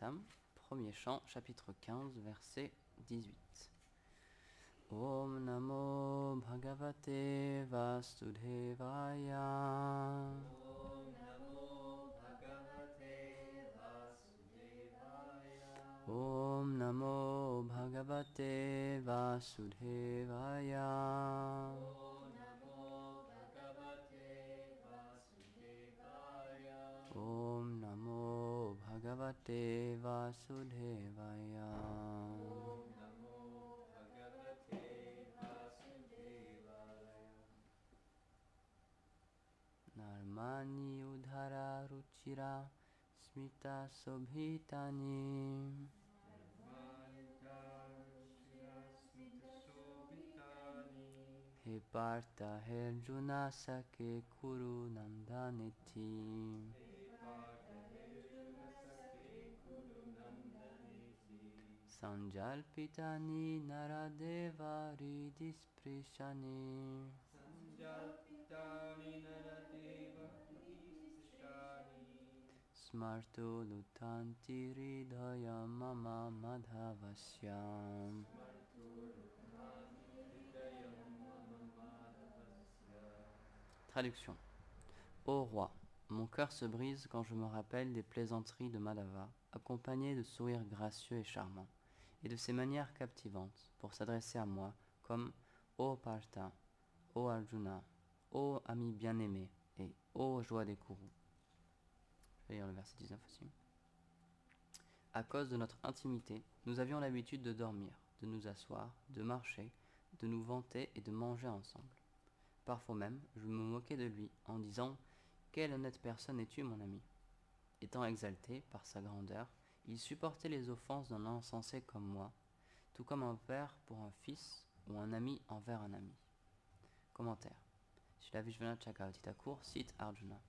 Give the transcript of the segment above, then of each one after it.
Bhagavatam, premier chant, chapitre 15, verset 18. Om Namo Bhagavate Vasudevaya. Om Namo Bhagavate Vasudevaya. Om Namo Bhagavate Vasudevaya. Om Namo Bhagavate Vasudevaya. Om Namo Bhagavate Vasudevaya. Om Namo Bhagavate Vasudevaya. Narmani Udhara Ruchira Smita Sobhitani. He Partha He Arjuna Sake Kuru Nandaneti. Sanjalpitani Naradeva Ridisprishani. Sanjalpitani Naradeva Ridisprishani. Smarto Lutanti Ridhaya Mama Madhavasyam. Traduction. Ô roi, mon cœur se brise quand je me rappelle des plaisanteries de Madhava, accompagnées de sourires gracieux et charmants, et de ses manières captivantes pour s'adresser à moi comme Ô Partha, Ô Arjuna, Ô ami bien-aimé et Ô joie des Kurus. Je vais lire le verset 19 aussi. À cause de notre intimité, nous avions l'habitude de dormir, de nous asseoir, de marcher, de nous vanter et de manger ensemble. Parfois même, je me moquais de lui en disant « Quelle honnête personne es-tu, mon ami ?» Étant exalté par sa grandeur, il supportait les offenses d'un insensé comme moi, tout comme un père pour un fils ou un ami envers un ami. Commentaire. Srila Vishwanath Chakravarti Thakur cite Arjuna.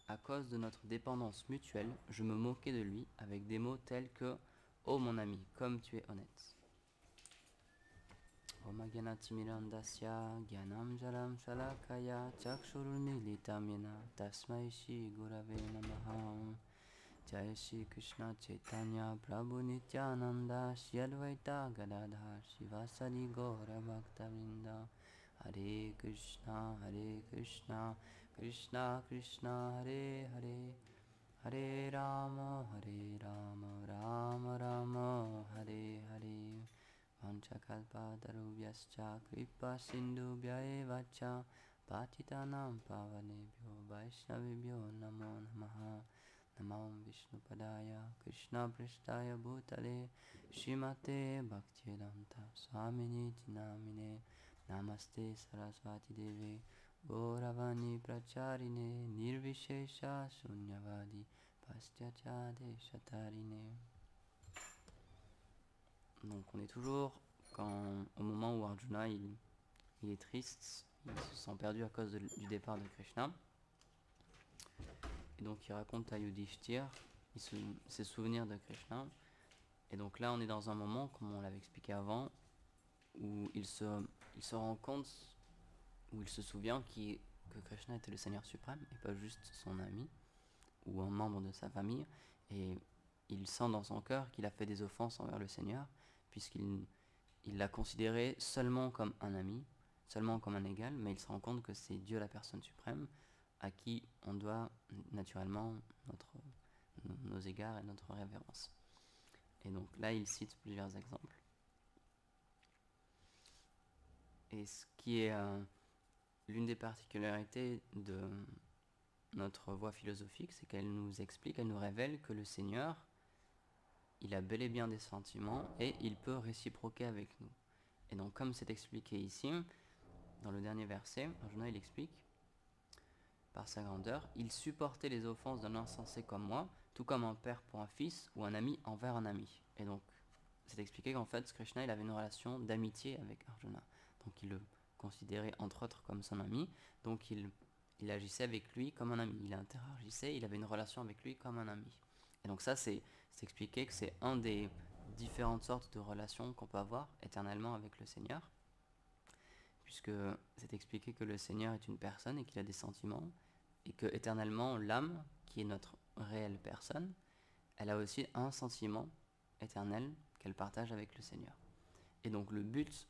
À cause de notre dépendance mutuelle, je me moquais de lui avec des mots tels que « Oh mon ami, comme tu es honnête ». Om Gyanatimirandasya Gyanam Jalam Shalakaya Chakshurunilitam Yena Tasmai Shri Gurave Namaha. Jai Shri Krishna Chaitanya Prabhu Nityananda Shri Advaita Gadadhar Shivasadi Gaura Bhaktavinda. Hare Krishna Krishna Krishna Hare Hare, Hare Rama Rama Rama Hare Hare. Vanchakalpatarubhyascha kripa sindhubhya eva cha patitanam pavanebhyo vaishnavibhyo namo namaha. Namam Vishnupadaya Krishna Prasthaya Bhutale Srimate Bhaktivedanta Swaminiti Namine. Namaste Saraswati Deve Gauravani Pracharine Nirvishesha Shunyavadi Paschatya Deshatarine. Donc on est toujours au moment où Arjuna il est triste, il se sent perdu à cause du départ de Krishna. Et donc il raconte à Yudhishthir ses souvenirs de Krishna. Et donc là on est dans un moment, comme on l'avait expliqué avant, où il se rend compte, où il se souvient que Krishna était le Seigneur suprême et pas juste son ami ou un membre de sa famille. Et il sent dans son cœur qu'il a fait des offenses envers le Seigneur, puisqu'il l'a considéré seulement comme un ami, seulement comme un égal, mais il se rend compte que c'est Dieu la personne suprême à qui on doit naturellement nos égards et notre révérence. Et donc là, il cite plusieurs exemples. Et ce qui est l'une des particularités de notre voie philosophique, c'est qu'elle nous explique, elle nous révèle que le Seigneur, il a bel et bien des sentiments et il peut réciproquer avec nous. Et donc comme c'est expliqué ici, dans le dernier verset, Arjuna il explique, par sa grandeur, il supportait les offenses d'un insensé comme moi, tout comme un père pour un fils ou un ami envers un ami. Et donc c'est expliqué qu'en fait Krishna il avait une relation d'amitié avec Arjuna. Donc il le considérait entre autres comme son ami, donc il agissait avec lui comme un ami, il interagissait, il avait une relation avec lui comme un ami. Et donc ça, c'est expliqué que c'est un des différentes sortes de relations qu'on peut avoir éternellement avec le Seigneur, puisque c'est expliqué que le Seigneur est une personne et qu'il a des sentiments, et que éternellement l'âme, qui est notre réelle personne, elle a aussi un sentiment éternel qu'elle partage avec le Seigneur. Et donc le but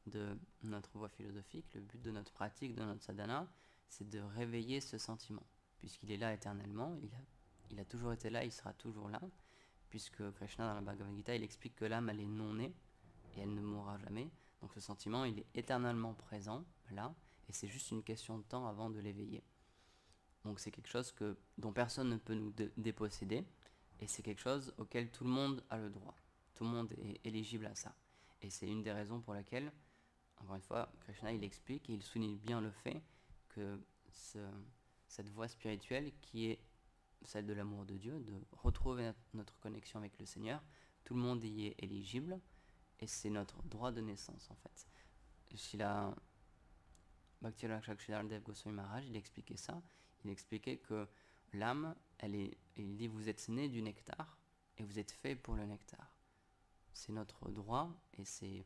de notre voie philosophique, le but de notre pratique, de notre sadhana, c'est de réveiller ce sentiment, puisqu'il est là éternellement, il a toujours été là, il sera toujours là, puisque Krishna dans la Bhagavad Gita, il explique que l'âme, elle est non née, et elle ne mourra jamais, donc ce sentiment, il est éternellement présent, là, et c'est juste une question de temps avant de l'éveiller. Donc c'est quelque chose dont personne ne peut nous déposséder, et c'est quelque chose auquel tout le monde a le droit, tout le monde est éligible à ça. Et c'est une des raisons pour laquelle, encore une fois, Krishna il explique et il souligne bien le fait que cette voie spirituelle qui est celle de l'amour de Dieu, de retrouver notre connexion avec le Seigneur, tout le monde y est éligible et c'est notre droit de naissance en fait. Srila Bhaktivinoda Thakur Dev Goswami Maharaj, il expliquait ça, il expliquait que l'âme, il dit vous êtes né du nectar et vous êtes fait pour le nectar. C'est notre droit et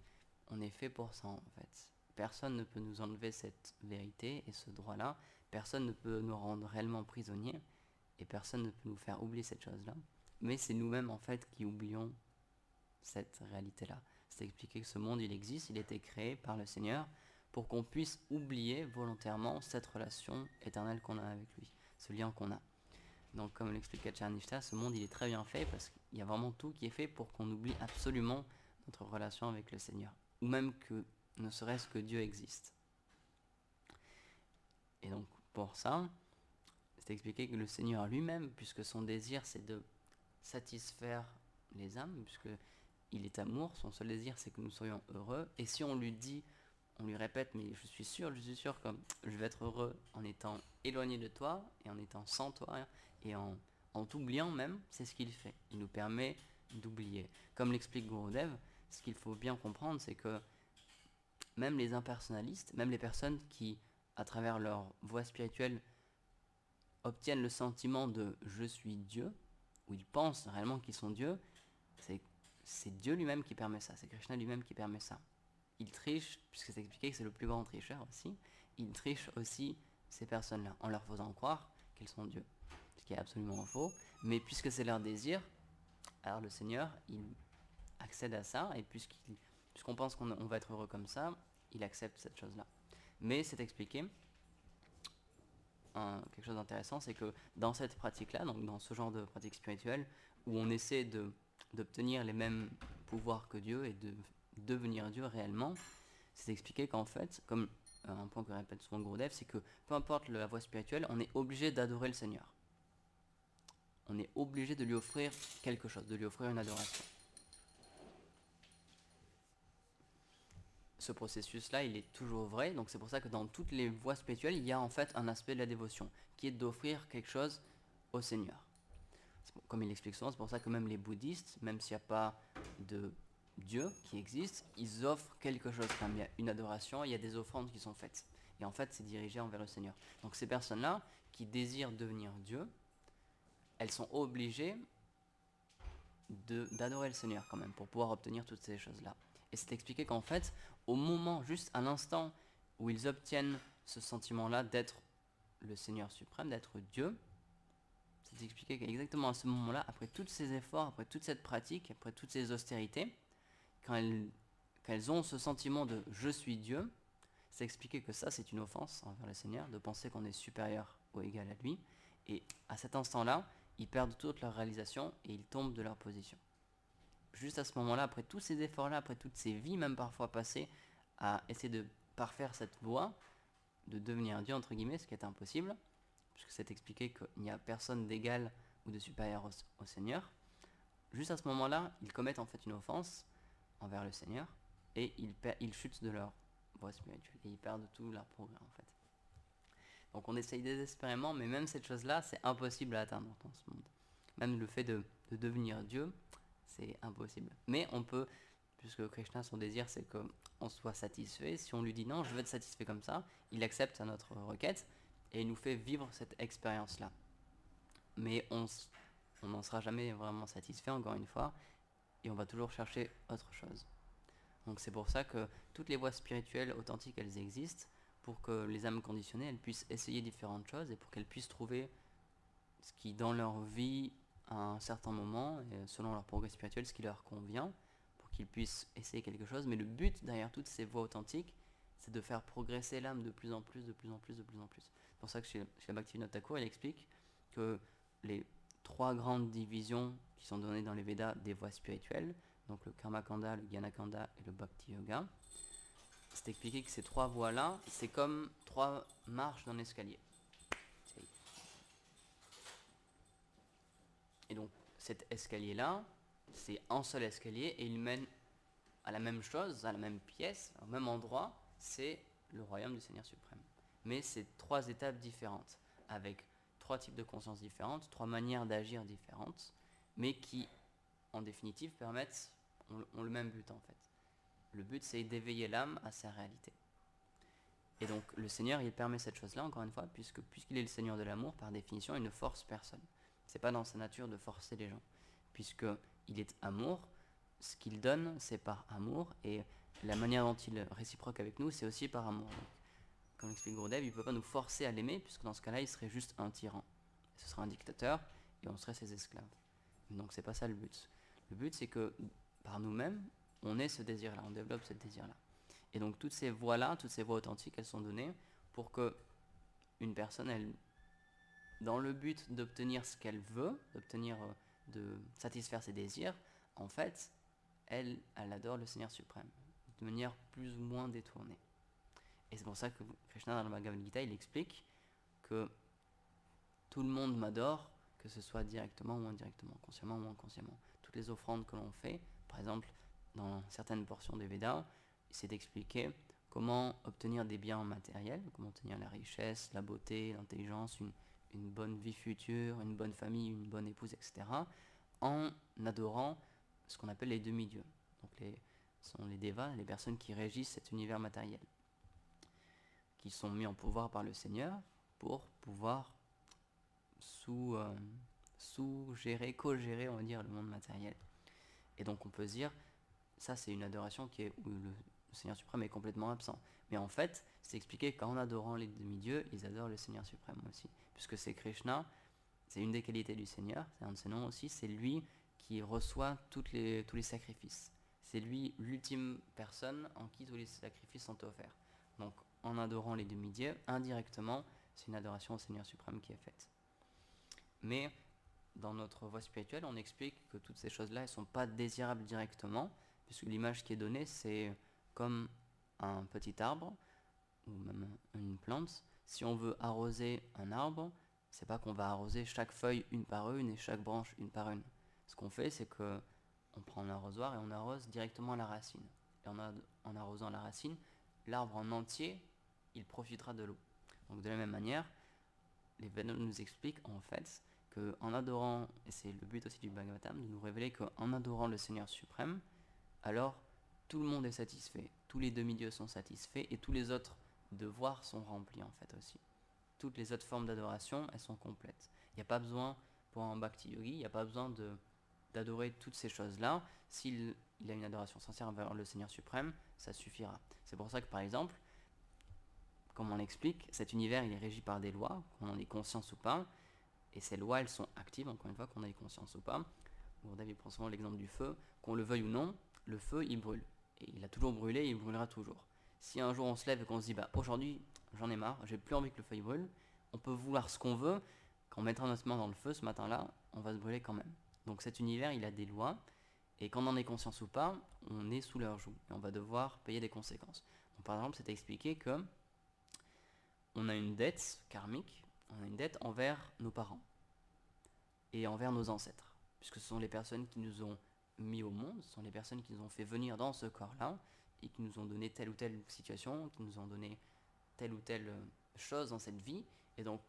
on est fait pour ça en fait. Personne ne peut nous enlever cette vérité et ce droit-là. Personne ne peut nous rendre réellement prisonniers et personne ne peut nous faire oublier cette chose-là. Mais c'est nous-mêmes en fait qui oublions cette réalité-là. C'est expliquer que ce monde il existe, il a été créé par le Seigneur pour qu'on puisse oublier volontairement cette relation éternelle qu'on a avec lui, ce lien qu'on a. Donc comme l'explique Acharya, ce monde il est très bien fait parce qu'il y a vraiment tout qui est fait pour qu'on oublie absolument notre relation avec le Seigneur. Ou même que ne serait-ce que Dieu existe. Et donc pour ça, c'est expliqué que le Seigneur lui-même, puisque son désir c'est de satisfaire les âmes, puisque il est amour, son seul désir c'est que nous soyons heureux, et si on lui dit, on lui répète, mais je suis sûr que je vais être heureux en étant éloigné de toi, et en étant sans toi, et en t'oubliant même, c'est ce qu'il fait. Il nous permet d'oublier. Comme l'explique Gurudev, ce qu'il faut bien comprendre, c'est que même les impersonnalistes, même les personnes qui, à travers leur voie spirituelle, obtiennent le sentiment de « je suis Dieu », où ils pensent réellement qu'ils sont Dieu, c'est Dieu lui-même qui permet ça, c'est Krishna lui-même qui permet ça. Il triche, puisque c'est expliqué que c'est le plus grand tricheur aussi, il triche aussi ces personnes-là, en leur faisant croire qu'elles sont Dieu, ce qui est absolument faux, mais puisque c'est leur désir, alors le Seigneur, il accède à ça, et puisqu'on pense qu'on va être heureux comme ça, il accepte cette chose-là. Mais c'est expliqué, quelque chose d'intéressant, c'est que dans cette pratique-là, donc dans ce genre de pratique spirituelle, où on essaie d'obtenir les mêmes pouvoirs que Dieu et de devenir Dieu réellement, c'est expliqué qu'en fait, comme un point que répète souvent Gurudev, c'est que peu importe la voie spirituelle, on est obligé d'adorer le Seigneur. On est obligé de lui offrir quelque chose, de lui offrir une adoration. Ce processus-là, il est toujours vrai, donc c'est pour ça que dans toutes les voies spirituelles, il y a en fait un aspect de la dévotion, qui est d'offrir quelque chose au Seigneur. Comme il explique souvent, c'est pour ça que même les bouddhistes, même s'il n'y a pas de Dieu qui existe, ils offrent quelque chose, comme il y a une adoration, il y a des offrandes qui sont faites. Et en fait, c'est dirigé envers le Seigneur. Donc ces personnes-là, qui désirent devenir Dieu, elles sont obligées d'adorer le Seigneur quand même, pour pouvoir obtenir toutes ces choses-là. Et c'est expliqué qu'en fait, au moment, juste à l'instant où ils obtiennent ce sentiment-là d'être le Seigneur suprême, d'être Dieu, c'est expliqué qu'exactement à ce moment-là, après tous ces efforts, après toute cette pratique, après toutes ces austérités, quand elles ont ce sentiment de « je suis Dieu », c'est expliqué que ça c'est une offense envers le Seigneur, de penser qu'on est supérieur ou égal à lui, et à cet instant-là, ils perdent toute leur réalisation et ils tombent de leur position. Juste à ce moment-là, après tous ces efforts-là, après toutes ces vies même parfois passées à essayer de parfaire cette voie, de devenir Dieu entre guillemets, ce qui est impossible, puisque c'est expliqué qu'il n'y a personne d'égal ou de supérieur au Seigneur, juste à ce moment-là, ils commettent en fait une offense envers le Seigneur et ils chutent de leur voie spirituelle et ils perdent tout leur progrès en fait. Donc on essaye désespérément, mais même cette chose-là, c'est impossible à atteindre dans ce monde. Même le fait de devenir Dieu, c'est impossible. Mais on peut, puisque Krishna, son désir, c'est qu'on soit satisfait. Si on lui dit non, je veux être satisfait comme ça, il accepte notre requête et il nous fait vivre cette expérience-là. Mais on n'en sera jamais vraiment satisfait, encore une fois, et on va toujours chercher autre chose. Donc c'est pour ça que toutes les voies spirituelles authentiques, elles existent, pour que les âmes conditionnées, elles puissent essayer différentes choses et pour qu'elles puissent trouver ce qui, dans leur vie à un certain moment, et selon leur progrès spirituel, ce qui leur convient, pour qu'ils puissent essayer quelque chose. Mais le but derrière toutes ces voies authentiques, c'est de faire progresser l'âme de plus en plus, de plus en plus, de plus en plus. C'est pour ça que chez Bhaktivinoda Thakur, il explique que les 3 grandes divisions qui sont données dans les Védas des voies spirituelles, donc le Karma Kanda, le Jnana Kanda et le Bhakti Yoga, c'est expliqué que ces 3 voies-là, c'est comme 3 marches d'un escalier. Et donc cet escalier-là, c'est un seul escalier et il mène à la même chose, à la même pièce, au même endroit, c'est le royaume du Seigneur suprême. Mais c'est 3 étapes différentes, avec 3 types de conscience différentes, 3 manières d'agir différentes, mais qui, en définitive, ont le même but en fait. Le but, c'est d'éveiller l'âme à sa réalité. Et donc, le Seigneur, il permet cette chose-là, encore une fois, puisqu'il est le Seigneur de l'amour, par définition, il ne force personne. C'est pas dans sa nature de forcer les gens, puisqu'il est amour. Ce qu'il donne, c'est par amour, et la manière dont il réciproque avec nous, c'est aussi par amour. Donc, comme explique Gurudev, il ne peut pas nous forcer à l'aimer, puisque dans ce cas-là, il serait juste un tyran. Ce serait un dictateur, et on serait ses esclaves. Donc c'est pas ça le but. Le but, c'est que par nous-mêmes, on ait ce désir-là, on développe ce désir-là. Et donc toutes ces voies-là, toutes ces voies authentiques, elles sont données pour que une personne, dans le but d'obtenir ce qu'elle veut, de satisfaire ses désirs, en fait, elle adore le Seigneur suprême, de manière plus ou moins détournée. Et c'est pour ça que Krishna, dans le Bhagavad Gita, il explique que tout le monde m'adore, que ce soit directement ou indirectement, consciemment ou inconsciemment. Toutes les offrandes que l'on fait, par exemple, dans certaines portions des Védas, c'est d'expliquer comment obtenir des biens matériels, comment obtenir la richesse, la beauté, l'intelligence, une bonne vie future, une bonne famille, une bonne épouse, etc., en adorant ce qu'on appelle les demi-dieux. Donc ce sont les devas, les personnes qui régissent cet univers matériel, qui sont mis en pouvoir par le Seigneur pour pouvoir sous-gérer, co-gérer, on va dire, le monde matériel. Et donc on peut se dire, ça c'est une adoration où le Seigneur suprême est complètement absent. Mais en fait, c'est expliqué qu'en adorant les demi-dieux, ils adorent le Seigneur suprême aussi. Puisque c'est Krishna, c'est une des qualités du Seigneur, c'est un de ses noms aussi, c'est lui qui reçoit tous les sacrifices. C'est lui l'ultime personne en qui tous les sacrifices sont offerts. Donc en adorant les demi-dieux, indirectement, c'est une adoration au Seigneur suprême qui est faite. Mais dans notre voie spirituelle, on explique que toutes ces choses-là, elles ne sont pas désirables directement, puisque l'image qui est donnée, c'est comme un petit arbre, ou même une plante. Si on veut arroser un arbre, c'est pas qu'on va arroser chaque feuille une par une et chaque branche une par une. Ce qu'on fait, c'est que on prend un arrosoir et on arrose directement la racine. Et en arrosant la racine, l'arbre en entier, il profitera de l'eau. Donc de la même manière, les Védas nous expliquent en fait qu'en adorant, et c'est le but aussi du Bhagavatam, de nous révéler qu'en adorant le Seigneur suprême, alors tout le monde est satisfait, tous les demi-dieux sont satisfaits et tous les autres devoirs sont remplis en fait aussi. Toutes les autres formes d'adoration, elles sont complètes. Il n'y a pas besoin, pour un Bhakti Yogi, il n'y a pas besoin d'adorer toutes ces choses-là. S'il a une adoration sincère envers le Seigneur suprême, ça suffira. C'est pour ça que par exemple, comme on l'explique, cet univers il est régi par des lois, qu'on en ait conscience ou pas, et ces lois elles sont actives, encore une fois, qu'on ait conscience ou pas. David prend souvent l'exemple du feu, qu'on le veuille ou non, le feu il brûle. Et il a toujours brûlé et il brûlera toujours. Si un jour on se lève et qu'on se dit aujourd'hui j'en ai marre, j'ai plus envie que le feu il brûle, on peut vouloir ce qu'on veut, quand on mettra notre main dans le feu ce matin-là, on va se brûler quand même. Donc cet univers il a des lois, et quand on en est conscience ou pas, on est sous leur joug, et on va devoir payer des conséquences. Donc, par exemple, c'est expliqué que on a une dette karmique, on a une dette envers nos parents et envers nos ancêtres, puisque ce sont les personnes qui nous ont mis au monde, ce sont les personnes qui nous ont fait venir dans ce corps-là et qui nous ont donné telle ou telle situation, qui nous ont donné telle ou telle chose dans cette vie. Et donc,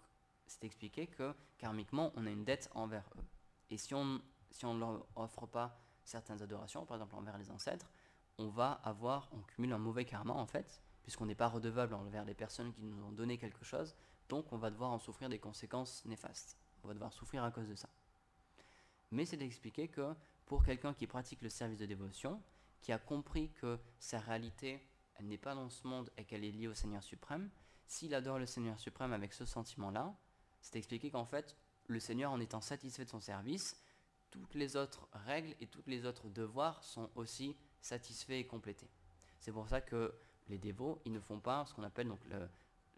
c'est expliqué que karmiquement, on a une dette envers eux. Et si on ne leur offre pas certaines adorations, par exemple envers les ancêtres, on cumule un mauvais karma en fait, puisqu'on n'est pas redevable envers les personnes qui nous ont donné quelque chose, donc on va devoir en souffrir des conséquences néfastes. On va devoir souffrir à cause de ça. Mais c'est d'expliquer que pour quelqu'un qui pratique le service de dévotion, qui a compris que sa réalité, elle n'est pas dans ce monde et qu'elle est liée au Seigneur suprême, s'il adore le Seigneur suprême avec ce sentiment-là, c'est expliqué qu'en fait, le Seigneur, en étant satisfait de son service, toutes les autres règles et tous les autres devoirs sont aussi satisfaits et complétés. C'est pour ça que les dévots, ils ne font pas ce qu'on appelle donc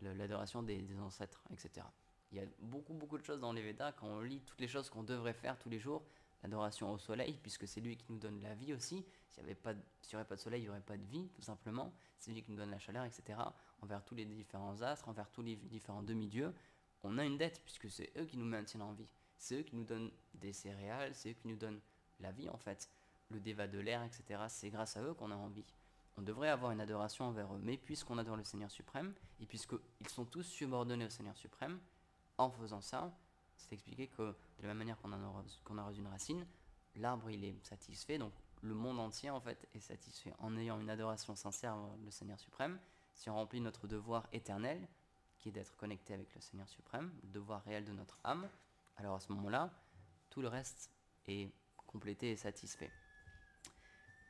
l'adoration des ancêtres, etc. Il y a beaucoup de choses dans les Védas, quand on lit toutes les choses qu'on devrait faire tous les jours, l'adoration au soleil, puisque c'est lui qui nous donne la vie aussi. S'il n'y aurait pas de soleil, il n'y aurait pas de vie, tout simplement. C'est lui qui nous donne la chaleur, etc. Envers tous les différents astres, envers tous les différents demi-dieux, on a une dette, puisque c'est eux qui nous maintiennent en vie. C'est eux qui nous donnent des céréales, c'est eux qui nous donnent la vie, en fait. Le déva de l'air, etc. C'est grâce à eux qu'on a envie. On devrait avoir une adoration envers eux. Mais puisqu'on adore le Seigneur suprême, et puisqu'ils sont tous subordonnés au Seigneur suprême, en faisant ça, c'est expliqué que de la même manière qu'on arrose une racine, l'arbre il est satisfait, donc le monde entier en fait est satisfait en ayant une adoration sincère envers le Seigneur suprême. Si on remplit notre devoir éternel, qui est d'être connecté avec le Seigneur suprême, le devoir réel de notre âme, alors à ce moment-là, tout le reste est complété et satisfait.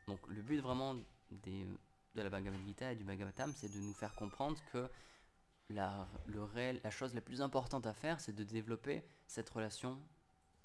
Donc le but vraiment de la Bhagavad Gita et du Bhagavatam, c'est de nous faire comprendre que la chose la plus importante à faire, c'est de développer cette relation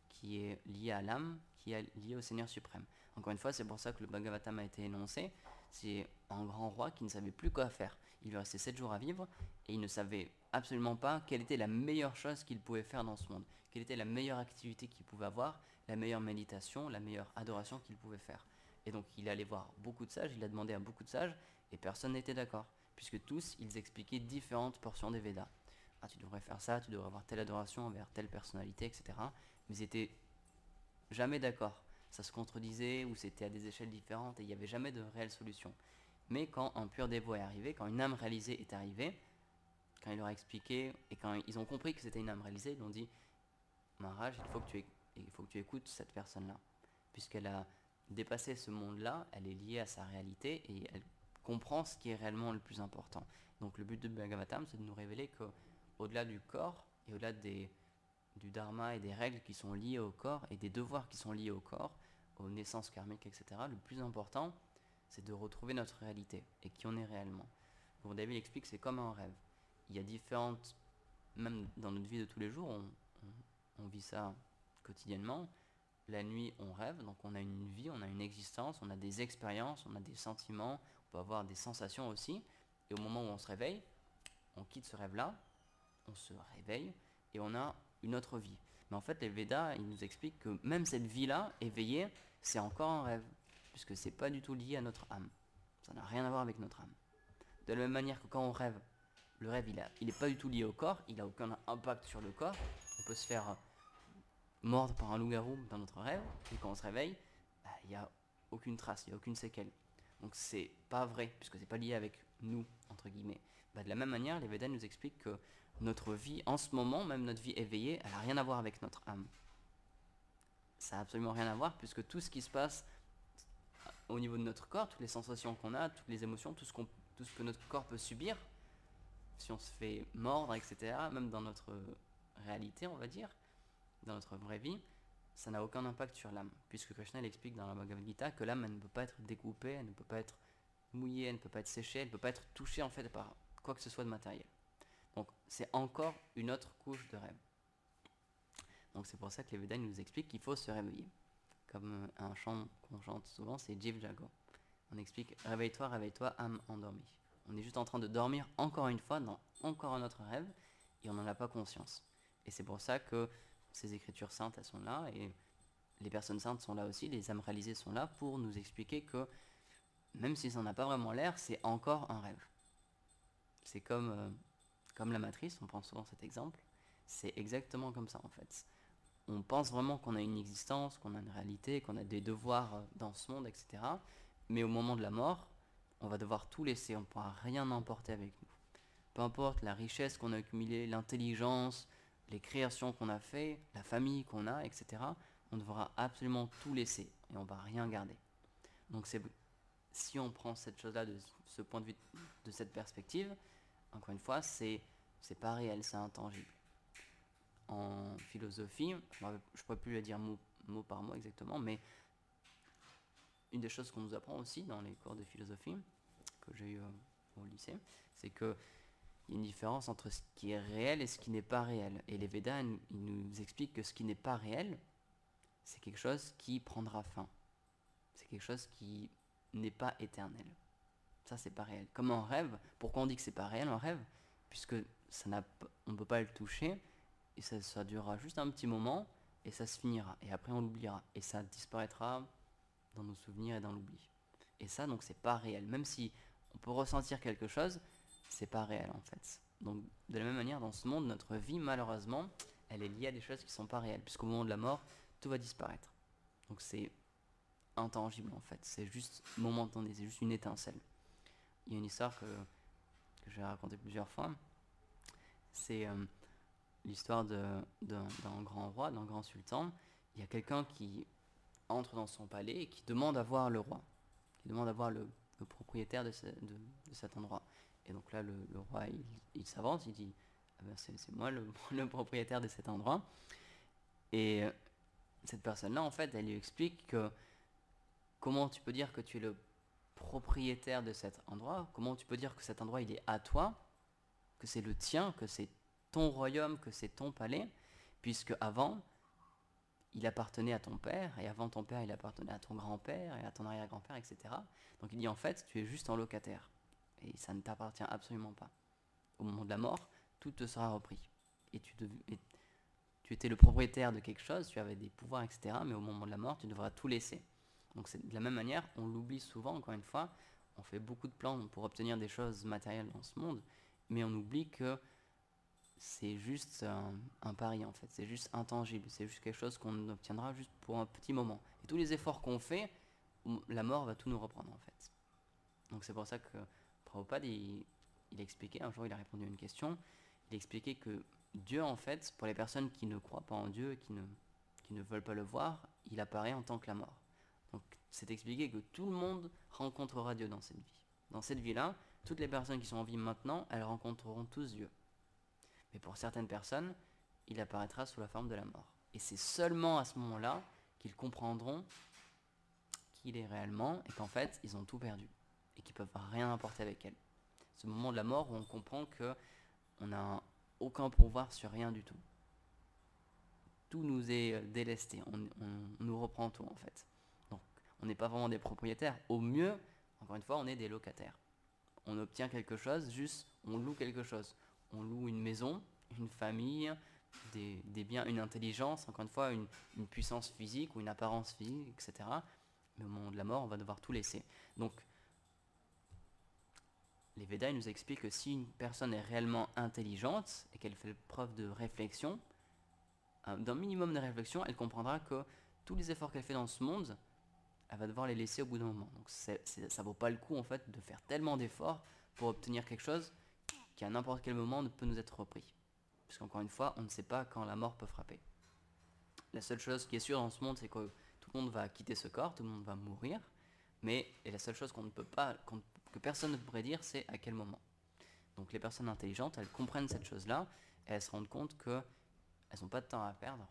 qui est liée à l'âme, qui est liée au Seigneur suprême. Encore une fois, c'est pour ça que le Bhagavatam a été énoncé. C'est un grand roi qui ne savait plus quoi faire. Il lui restait 7 jours à vivre et il ne savait absolument pas quelle était la meilleure chose qu'il pouvait faire dans ce monde, quelle était la meilleure activité qu'il pouvait avoir, la meilleure méditation, la meilleure adoration qu'il pouvait faire. Et donc il allait voir beaucoup de sages, il a demandé à beaucoup de sages et personne n'était d'accord, puisque tous ils expliquaient différentes portions des Védas. Ah, tu devrais faire ça, tu devrais avoir telle adoration envers telle personnalité, etc. Mais ils étaient jamais d'accord. Ça se contredisait ou c'était à des échelles différentes et il n'y avait jamais de réelle solution. Mais quand un pur dévot est arrivé, quand une âme réalisée est arrivée, quand il leur a expliqué et quand ils ont compris que c'était une âme réalisée, ils ont dit Maharaj, il faut que tu écoutes cette personne-là, puisqu'elle a dépassé ce monde-là, elle est liée à sa réalité et elle comprend ce qui est réellement le plus important. Donc le but de Bhagavatam, c'est de nous révéler que au-delà du corps et au-delà du dharma et des règles qui sont liées au corps et des devoirs qui sont liés au corps, aux naissances karmiques, etc., le plus important, c'est de retrouver notre réalité et qui on est réellement. Gurudev explique que c'est comme un rêve. Il y a différentes, même dans notre vie de tous les jours, on vit ça quotidiennement. La nuit, on rêve, donc on a une vie, on a une existence, on a des expériences, on a des sentiments, on peut avoir des sensations aussi. Et au moment où on se réveille, on quitte ce rêve-là, on se réveille et on a une autre vie. Mais en fait, les Védas, ils nous expliquent que même cette vie-là, éveillée, c'est encore un rêve, puisque c'est pas du tout lié à notre âme. Ça n'a rien à voir avec notre âme. De la même manière que quand on rêve, le rêve, il est pas du tout lié au corps, il n'a aucun impact sur le corps. On peut se faire mordre par un loup-garou dans notre rêve, et quand on se réveille, il n'y a aucune trace, il n'y a aucune séquelle. Donc c'est pas vrai, puisque c'est pas lié avec nous, entre guillemets. De la même manière, les Védas nous expliquent que notre vie, en ce moment, même notre vie éveillée, elle n'a rien à voir avec notre âme. Ça n'a absolument rien à voir, puisque tout ce qui se passe au niveau de notre corps, toutes les sensations qu'on a, toutes les émotions, tout ce que notre corps peut subir, si on se fait mordre, etc., même dans notre réalité, on va dire, dans notre vraie vie, ça n'a aucun impact sur l'âme, puisque Krishna explique dans la Bhagavad Gita que l'âme, elle ne peut pas être découpée, elle ne peut pas être mouillée, elle ne peut pas être séchée, elle ne peut pas être touchée en fait par quoi que ce soit de matériel. Donc c'est encore une autre couche de rêve. Donc c'est pour ça que les Védas nous expliquent qu'il faut se réveiller. Comme un chant qu'on chante souvent, c'est Jiv Jago. On explique réveille-toi, réveille-toi, âme endormie. On est juste en train de dormir encore une fois dans encore un autre rêve et on n'en a pas conscience. Et c'est pour ça que ces écritures saintes, elles sont là et les personnes saintes sont là aussi, les âmes réalisées sont là pour nous expliquer que même si ça n'en a pas vraiment l'air, c'est encore un rêve. C'est comme la matrice, on prend souvent cet exemple, c'est exactement comme ça en fait. On pense vraiment qu'on a une existence, qu'on a une réalité, qu'on a des devoirs dans ce monde, etc. Mais au moment de la mort, on va devoir tout laisser, on ne pourra rien emporter avec nous. Peu importe la richesse qu'on a accumulée, l'intelligence, les créations qu'on a fait, la famille qu'on a, etc. On devra absolument tout laisser et on ne va rien garder. Donc si on prend cette chose-là de ce point de vue, de cette perspective, encore une fois, c'est pas réel, c'est intangible. En philosophie, je ne pourrais plus le dire mot par mot exactement, mais une des choses qu'on nous apprend aussi dans les cours de philosophie que j'ai eu au lycée, c'est qu'il y a une différence entre ce qui est réel et ce qui n'est pas réel. Et les Védas, ils nous expliquent que ce qui n'est pas réel, c'est quelque chose qui prendra fin. C'est quelque chose qui n'est pas éternel. Ça, c'est pas réel. Comme en rêve, pourquoi on dit que c'est pas réel en rêve? Puisque on ne peut pas le toucher, et ça durera juste un petit moment, et ça se finira. Et après, on l'oubliera. Et ça disparaîtra dans nos souvenirs et dans l'oubli. Et ça, donc, c'est pas réel. Même si on peut ressentir quelque chose, c'est pas réel en fait. Donc, de la même manière, dans ce monde, notre vie, malheureusement, elle est liée à des choses qui sont pas réelles. Puisqu'au moment de la mort, tout va disparaître. Donc, c'est intangible en fait. C'est juste momentané, c'est juste une étincelle. Il y a une histoire que j'ai racontée plusieurs fois. C'est l'histoire d'un grand roi, d'un grand sultan. Il y a quelqu'un qui entre dans son palais et qui demande à voir le roi, qui demande à voir le propriétaire de cet endroit. Et donc là, le roi, il s'avance, il dit ah ben c'est moi le propriétaire de cet endroit. Et cette personne-là, en fait, elle lui explique que comment tu peux dire que tu es le propriétaire de cet endroit, comment tu peux dire que cet endroit il est à toi, que c'est le tien, que c'est ton royaume, que c'est ton palais, puisque avant il appartenait à ton père, et avant ton père il appartenait à ton grand-père, et à ton arrière-grand-père, etc. Donc il dit en fait tu es juste un locataire, et ça ne t'appartient absolument pas. Au moment de la mort, tout te sera repris, et tu étais le propriétaire de quelque chose, tu avais des pouvoirs, etc. Mais au moment de la mort, tu devras tout laisser. Donc c'est de la même manière, on l'oublie souvent, encore une fois, on fait beaucoup de plans pour obtenir des choses matérielles dans ce monde, mais on oublie que c'est juste un pari en fait, c'est juste intangible, c'est juste quelque chose qu'on obtiendra juste pour un petit moment. Et tous les efforts qu'on fait, la mort va tout nous reprendre en fait. Donc c'est pour ça que Prabhupada, il expliquait, un jour il a répondu à une question, il expliquait que Dieu en fait, pour les personnes qui ne croient pas en Dieu, qui ne veulent pas le voir, il apparaît en tant que la mort. Donc c'est expliqué que tout le monde rencontrera Dieu dans cette vie. Dans cette vie-là, toutes les personnes qui sont en vie maintenant, elles rencontreront tous Dieu. Mais pour certaines personnes, il apparaîtra sous la forme de la mort. Et c'est seulement à ce moment-là qu'ils comprendront qui il est réellement et qu'en fait, ils ont tout perdu et qu'ils ne peuvent rien apporter avec elle. Ce moment de la mort où on comprend qu'on n'a aucun pouvoir sur rien du tout. Tout nous est délesté, on nous reprend tout en fait. Donc on n'est pas vraiment des propriétaires. Au mieux, encore une fois, on est des locataires. On obtient quelque chose, juste on loue quelque chose. On loue une maison, une famille, des biens, une intelligence, encore une fois, une puissance physique ou une apparence physique, etc. Mais au moment de la mort, on va devoir tout laisser. Donc, les Védas nous expliquent que si une personne est réellement intelligente et qu'elle fait preuve de réflexion, d'un minimum de réflexion, elle comprendra que tous les efforts qu'elle fait dans ce monde, elle va devoir les laisser au bout d'un moment. Donc ça vaut pas le coup en fait de faire tellement d'efforts pour obtenir quelque chose qui à n'importe quel moment ne peut nous être repris. Parce qu'encore une fois, on ne sait pas quand la mort peut frapper. La seule chose qui est sûre dans ce monde, c'est que tout le monde va quitter ce corps, tout le monde va mourir, mais et la seule chose qu'on ne peut pas, que personne ne pourrait dire, c'est à quel moment. Donc les personnes intelligentes, elles comprennent cette chose-là, et elles se rendent compte qu'elles n'ont pas de temps à perdre,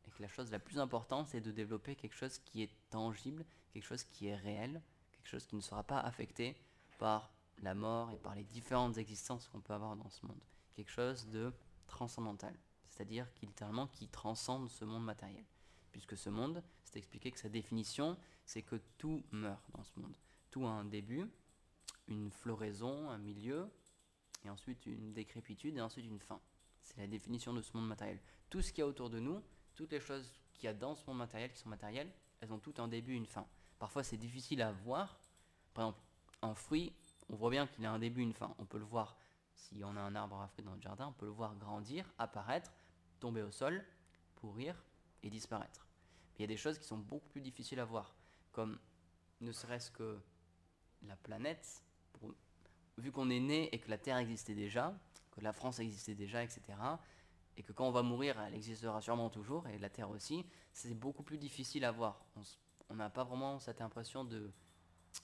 et que la chose la plus importante, c'est de développer quelque chose qui est tangible, quelque chose qui est réel, quelque chose qui ne sera pas affecté par la mort et par les différentes existences qu'on peut avoir dans ce monde. Quelque chose de transcendantal, c'est-à-dire qui littéralement qui transcende ce monde matériel. Puisque ce monde, c'est expliqué que sa définition, c'est que tout meurt dans ce monde. Tout a un début, une floraison, un milieu, et ensuite une décrépitude, et ensuite une fin. C'est la définition de ce monde matériel. Tout ce qu'il y a autour de nous, toutes les choses qu'il y a dans ce monde matériel, qui sont matérielles, elles ont toutes un début et une fin. Parfois c'est difficile à voir. Par exemple, un fruit, on voit bien qu'il a un début et une fin. On peut le voir, si on a un arbre à fruits dans notre jardin, on peut le voir grandir, apparaître, tomber au sol, pourrir et disparaître. Mais il y a des choses qui sont beaucoup plus difficiles à voir, comme ne serait-ce que la planète, vu qu'on est né et que la Terre existait déjà, que la France existait déjà, etc., et que quand on va mourir, elle existera sûrement toujours, et la Terre aussi, c'est beaucoup plus difficile à voir. On n'a pas vraiment cette impression de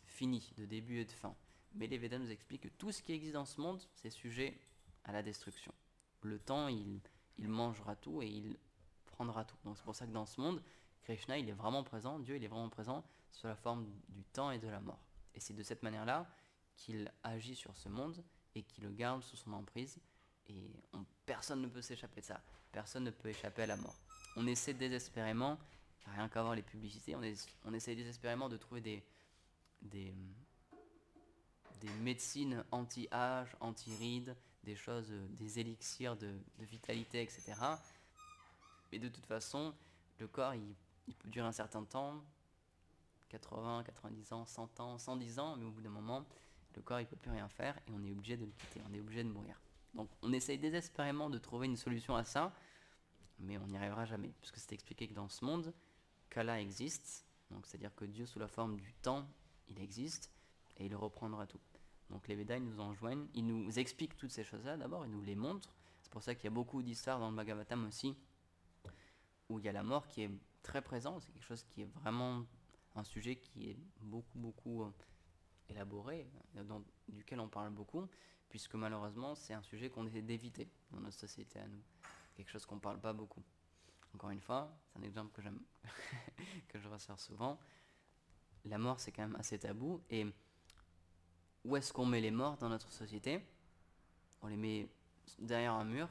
fini, de début et de fin. Mais les Védas nous expliquent que tout ce qui existe dans ce monde, c'est sujet à la destruction. Le temps, il mangera tout et il prendra tout. Donc c'est pour ça que dans ce monde, Krishna, il est vraiment présent, Dieu, il est vraiment présent sous la forme du temps et de la mort. Et c'est de cette manière-là qu'il agit sur ce monde et qu'il le garde sous son emprise. Et personne ne peut s'échapper de ça. Personne ne peut échapper à la mort. On essaie désespérément rien qu'à voir les publicités, on essaye désespérément de trouver des, des médecines anti-âge, anti-rides, des choses, des élixirs de vitalité, etc. Mais de toute façon, le corps, il peut durer un certain temps, 80, 90 ans, 100 ans, 110 ans, mais au bout d'un moment, le corps, il peut plus rien faire et on est obligé de le quitter, on est obligé de mourir. Donc on essaye désespérément de trouver une solution à ça, mais on n'y arrivera jamais, puisque c'est expliqué que dans ce monde, Kala existe, donc c'est-à-dire que Dieu sous la forme du temps, il existe, et il reprendra tout. Donc les Védas, ils nous enjoignent, ils nous expliquent toutes ces choses-là d'abord, ils nous les montrent. C'est pour ça qu'il y a beaucoup d'histoires dans le Bhagavatam aussi, où il y a la mort qui est très présente, c'est quelque chose qui est vraiment un sujet qui est beaucoup élaboré, duquel on parle beaucoup, puisque malheureusement c'est un sujet qu'on essaie d'éviter dans notre société à nous, quelque chose qu'on ne parle pas beaucoup. Encore une fois, c'est un exemple que j'aime, que je ressors souvent. La mort, c'est quand même assez tabou. Et où est-ce qu'on met les morts dans notre société? On les met derrière un mur,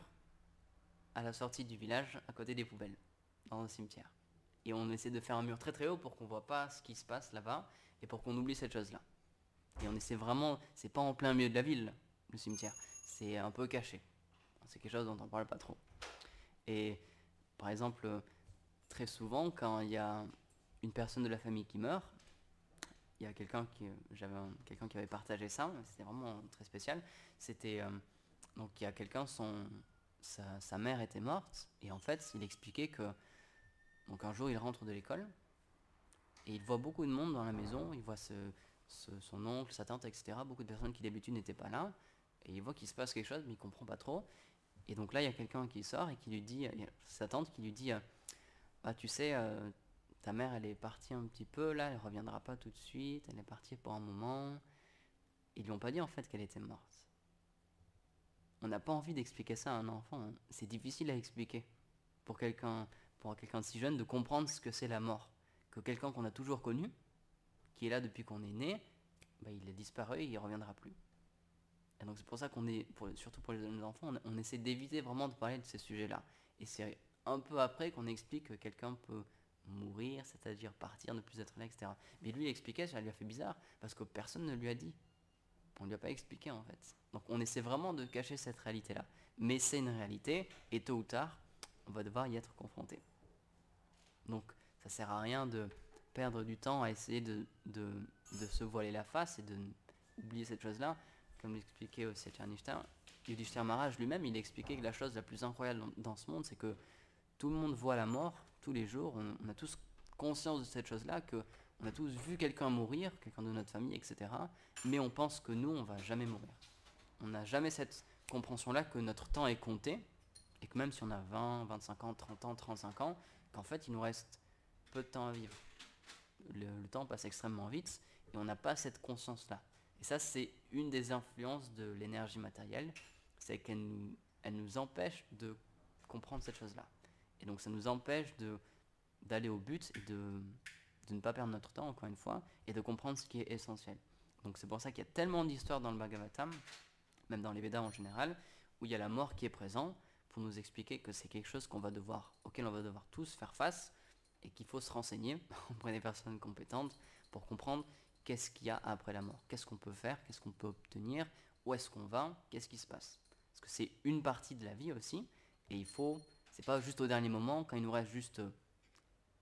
à la sortie du village, à côté des poubelles, dans un cimetière. Et on essaie de faire un mur très très haut pour qu'on ne voit pas ce qui se passe là-bas et pour qu'on oublie cette chose-là. Et on essaie vraiment, c'est pas en plein milieu de la ville, le cimetière, c'est un peu caché. C'est quelque chose dont on ne parle pas trop. Et par exemple, très souvent, quand il y a une personne de la famille qui meurt, il y a quelqu'un qui avait partagé ça, c'était vraiment très spécial. C'était donc il y a quelqu'un, sa mère était morte, et en fait il expliquait que donc un jour il rentre de l'école et il voit beaucoup de monde dans la maison, il voit son oncle, sa tante, etc. Beaucoup de personnes qui d'habitude n'étaient pas là, et il voit qu'il se passe quelque chose mais il comprend pas trop. Et donc là il y a quelqu'un qui sort et qui lui dit, sa tante qui lui dit bah tu sais, ta mère elle est partie un petit peu là, elle reviendra pas tout de suite, elle est partie pour un moment. Ils lui ont pas dit en fait qu'elle était morte. On n'a pas envie d'expliquer ça à un enfant, hein. C'est difficile à expliquer pour quelqu'un de si jeune de comprendre ce que c'est la mort. Que quelqu'un qu'on a toujours connu, qui est là depuis qu'on est né, bah, il a disparu et il reviendra plus. Et donc c'est pour ça qu'on est, surtout pour les jeunes enfants, on essaie d'éviter vraiment de parler de ces sujets-là. Et c'est un peu après qu'on explique que quelqu'un peut mourir, c'est-à-dire partir, ne plus être là, etc. Mais lui il expliquait, ça lui a fait bizarre, parce que personne ne lui a dit. On ne lui a pas expliqué en fait. Donc on essaie vraiment de cacher cette réalité-là. Mais c'est une réalité, et tôt ou tard, on va devoir y être confronté. Donc ça sert à rien de perdre du temps à essayer de se voiler la face et d'oublier cette chose-là. Comme l'expliquait aussi Yudhishthira Maharaj lui-même, il expliquait que la chose la plus incroyable dans ce monde, c'est que tout le monde voit la mort tous les jours, on a tous conscience de cette chose-là, qu'on a tous vu quelqu'un mourir, quelqu'un de notre famille, etc. Mais on pense que nous, on va jamais mourir. On n'a jamais cette compréhension-là que notre temps est compté, et que même si on a 20, 25 ans, 30 ans, 35 ans, qu'en fait, il nous reste peu de temps à vivre. Le temps passe extrêmement vite, et on n'a pas cette conscience-là. Et ça, c'est une des influences de l'énergie matérielle, c'est elle nous empêche de comprendre cette chose-là. Et donc ça nous empêche d'aller au but et de ne pas perdre notre temps, encore une fois, et de comprendre ce qui est essentiel. Donc c'est pour ça qu'il y a tellement d'histoires dans le Bhagavatam, même dans les Védas en général, où il y a la mort qui est présente, pour nous expliquer que c'est quelque chose auquel on va devoir tous faire face, et qu'il faut se renseigner auprès des personnes compétentes pour comprendre qu'est-ce qu'il y a après la mort, qu'est-ce qu'on peut faire, qu'est-ce qu'on peut obtenir, où est-ce qu'on va, qu'est-ce qui se passe. Parce que c'est une partie de la vie aussi, et c'est pas juste au dernier moment, quand il nous reste juste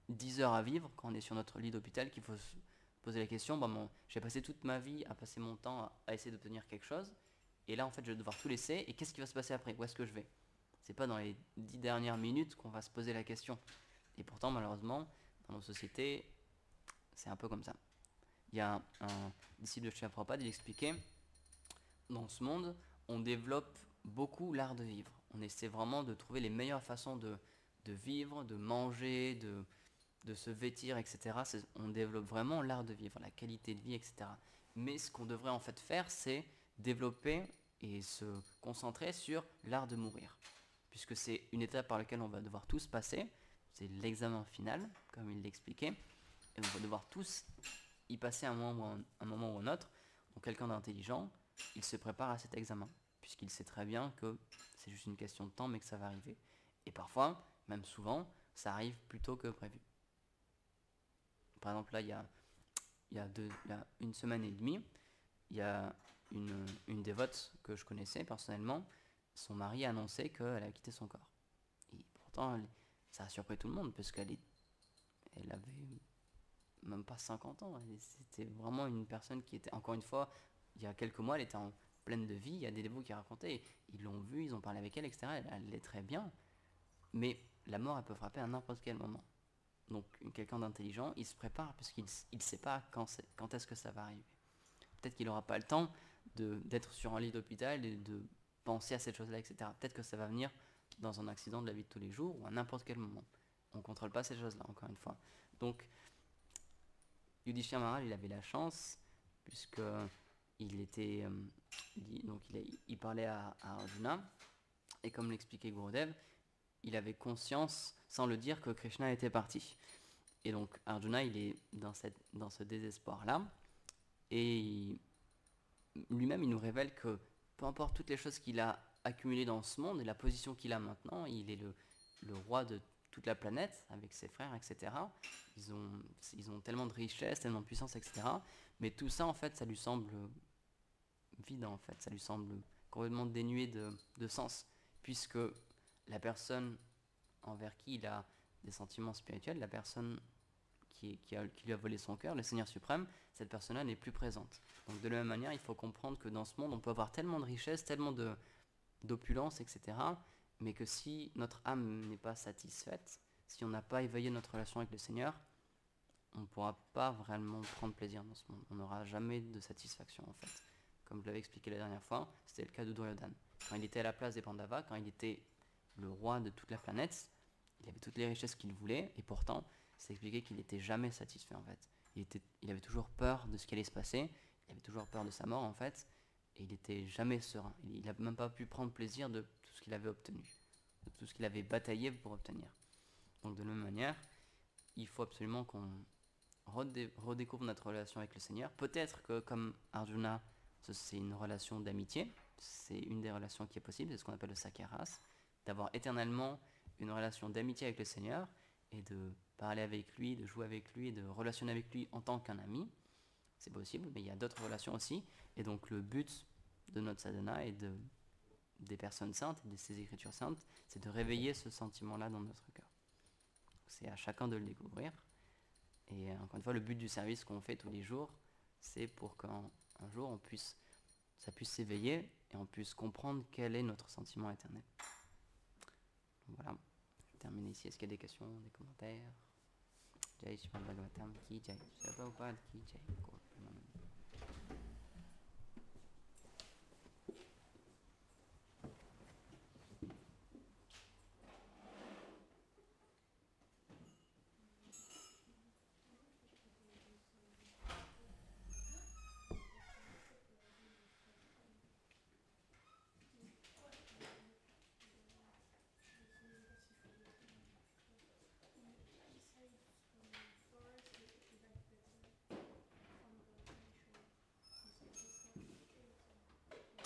10 heures à vivre, quand on est sur notre lit d'hôpital, qu'il faut se poser la question, j'ai passé toute ma vie à passer mon temps à essayer d'obtenir quelque chose, et là en fait je vais devoir tout laisser, et qu'est-ce qui va se passer après? Où est-ce que je vais? C'est pas dans les 10 dernières minutes qu'on va se poser la question. Et pourtant malheureusement, dans nos sociétés, c'est un peu comme ça. Il y a un disciple de Srila Prabhupada, il expliquait, dans ce monde, on développe beaucoup l'art de vivre. On essaie vraiment de trouver les meilleures façons de vivre, de manger, de se vêtir, etc. On développe vraiment l'art de vivre, la qualité de vie, etc. Mais ce qu'on devrait en fait faire, c'est développer et se concentrer sur l'art de mourir. Puisque c'est une étape par laquelle on va devoir tous passer. C'est l'examen final, comme il l'expliquait. Et on va devoir tous y passer un moment ou un autre. Donc quelqu'un d'intelligent, il se prépare à cet examen, puisqu'il sait très bien que c'est juste une question de temps, mais que ça va arriver. Et parfois, même souvent, ça arrive plus tôt que prévu. par exemple là, il y a une semaine et demie, il y a une dévote que je connaissais personnellement, son mari a annoncé qu'elle a quitté son corps. Et pourtant, ça a surpris tout le monde, parce elle avait même pas 50 ans. C'était vraiment une personne qui était, encore une fois, il y a quelques mois, elle était en pleine de vie. Il y a des dévots qui racontaient, ils l'ont vue, ils ont parlé avec elle, etc. Elle est très bien. Mais la mort, elle peut frapper à n'importe quel moment. Donc, quelqu'un d'intelligent, il se prépare, parce qu'il ne sait pas quand est-ce que ça va arriver. Peut-être qu'il n'aura pas le temps d'être sur un lit d'hôpital et de penser à cette chose-là, etc. Peut-être que ça va venir dans un accident de la vie de tous les jours ou à n'importe quel moment. On ne contrôle pas ces choses-là, encore une fois. Donc, Yudhishthira Maharaj, il avait la chance, puisque il était, il parlait à Arjuna, et comme l'expliquait Gurudev, il avait conscience, sans le dire, que Krishna était parti. Et donc Arjuna, il est dans ce désespoir-là, et lui-même, il nous révèle que peu importe toutes les choses qu'il a accumulées dans ce monde et la position qu'il a maintenant, il est le roi de toute la planète avec ses frères, etc. Ils ont tellement de richesses, tellement de puissance, etc. Mais tout ça, en fait, ça lui semble vide, en fait. Ça lui semble complètement dénué de sens, puisque la personne envers qui il a des sentiments spirituels, la personne qui lui a volé son cœur, le Seigneur suprême, cette personne-là n'est plus présente. Donc de la même manière, il faut comprendre que dans ce monde, on peut avoir tellement de richesses, tellement d'opulence, etc. Mais que si notre âme n'est pas satisfaite, si on n'a pas éveillé notre relation avec le Seigneur, on ne pourra pas vraiment prendre plaisir dans ce monde. On n'aura jamais de satisfaction, en fait. Comme je l'avais expliqué la dernière fois, c'était le cas de Duryodhana. Quand il était à la place des Pandavas, quand il était le roi de toute la planète, il avait toutes les richesses qu'il voulait, et pourtant, c'est expliqué qu'il n'était jamais satisfait, en fait. Il avait toujours peur de ce qui allait se passer, il avait toujours peur de sa mort, en fait, et il n'était jamais serein. Il n'a même pas pu prendre plaisir de tout ce qu'il avait obtenu, de tout ce qu'il avait bataillé pour obtenir. Donc de la même manière, il faut absolument qu'on redécouvre notre relation avec le Seigneur. Peut-être que comme Arjuna, c'est une relation d'amitié, c'est une des relations qui est possible, c'est ce qu'on appelle le sakyaras, d'avoir éternellement une relation d'amitié avec le Seigneur et de parler avec lui, de jouer avec lui, de relationner avec lui en tant qu'un ami. C'est possible, mais il y a d'autres relations aussi. Et donc le but de notre sadhana et des personnes saintes, de ces écritures saintes, c'est de réveiller ce sentiment-là dans notre cœur. C'est à chacun de le découvrir. Et encore une fois, le but du service qu'on fait tous les jours, c'est pour qu'un jour ça puisse s'éveiller et on puisse comprendre quel est notre sentiment éternel. Donc voilà, je termine ici. Est-ce qu'il y a des questions, des commentaires? Jai Srimad Bhagavatam ki jai, Srila Prabhupada ki jai.